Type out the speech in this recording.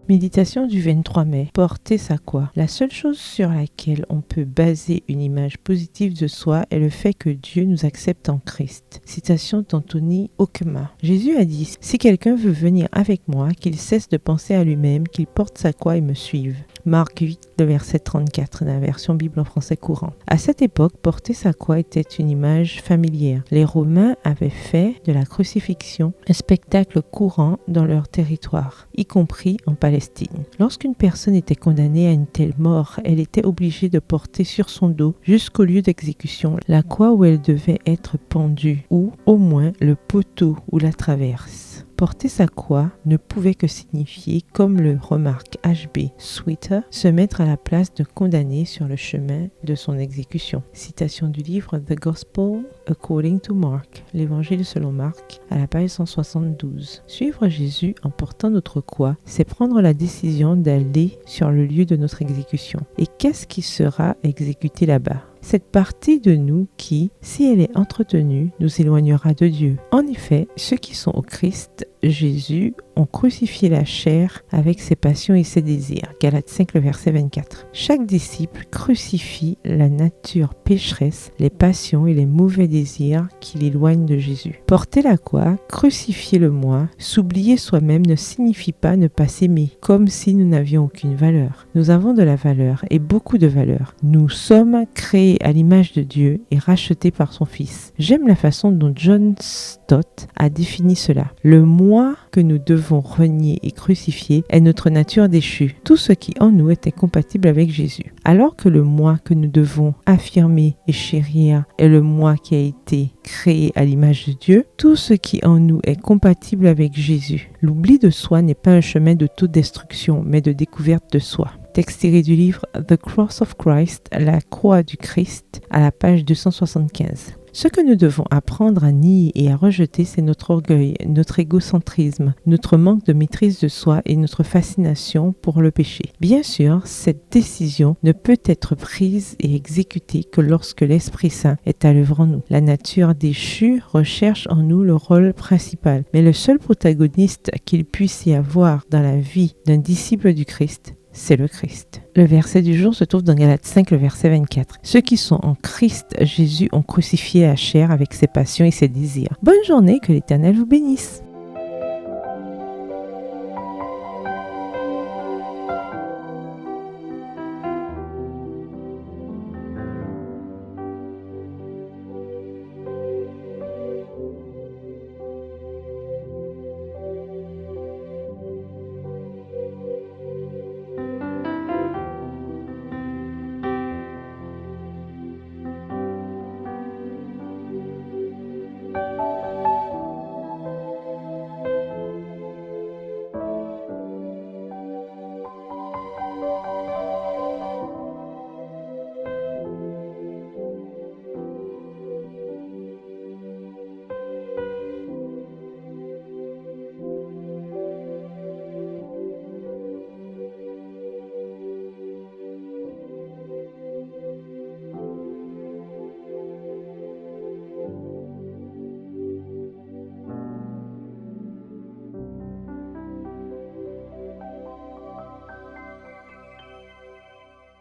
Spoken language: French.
Méditation du 23 mai. Porter sa croix. La seule chose sur laquelle on peut baser une image positive de soi est le fait que Dieu nous accepte en Christ. Citation d'Anthony Hoekema. Jésus a dit « Si quelqu'un veut venir avec moi, qu'il cesse de penser à lui-même, qu'il porte sa croix et me suive. » Marc 8, le verset 34, dans la version Bible en français courant. À cette époque, porter sa croix était une image familière. Les Romains avaient fait de la crucifixion un spectacle courant dans leur territoire, y compris en Palestine. Lorsqu'une personne était condamnée à une telle mort, elle était obligée de porter sur son dos jusqu'au lieu d'exécution la croix où elle devait être pendue, ou au moins le poteau ou la traverse. Porter sa croix ne pouvait que signifier, comme le remarque H.B. Sweeter, se mettre à la place de condamné sur le chemin de son exécution. Citation du livre The Gospel According to Mark, l'Évangile selon Marc, à la page 172. Suivre Jésus en portant notre croix, c'est prendre la décision d'aller sur le lieu de notre exécution. Et qu'est-ce qui sera exécuté là-bas ? Cette partie de nous qui, si elle est entretenue, nous éloignera de Dieu. En effet, ceux qui sont au Christ Jésus ont crucifié la chair avec ses passions et ses désirs. Galates 5, le verset 24. Chaque disciple crucifie la nature pécheresse, les passions et les mauvais désirs qui l'éloignent de Jésus. Porter la croix, crucifier le moi, s'oublier soi-même ne signifie pas ne pas s'aimer, comme si nous n'avions aucune valeur. Nous avons de la valeur et beaucoup de valeur. Nous sommes créés à l'image de Dieu et rachetés par son Fils. J'aime la façon dont John Stott a défini cela. Le moi que nous devons renier et crucifier est notre nature déchue, tout ce qui en nous était compatible avec Jésus. Alors que le moi que nous devons affirmer et chérir est le moi qui a été créé à l'image de Dieu, tout ce qui en nous est compatible avec Jésus. L'oubli de soi n'est pas un chemin d'autodestruction, mais de découverte de soi. Texte tiré du livre The Cross of Christ, la croix du Christ, à la page 275. Ce que nous devons apprendre à nier et à rejeter, c'est notre orgueil, notre égocentrisme, notre manque de maîtrise de soi et notre fascination pour le péché. Bien sûr, cette décision ne peut être prise et exécutée que lorsque l'Esprit Saint est à l'œuvre en nous. La nature déchue recherche en nous le rôle principal, mais le seul protagoniste qu'il puisse y avoir dans la vie d'un disciple du Christ, c'est le Christ. Le verset du jour se trouve dans Galates 5, le verset 24. Ceux qui sont en Christ Jésus ont crucifié la chair avec ses passions et ses désirs. Bonne journée, que l'Éternel vous bénisse.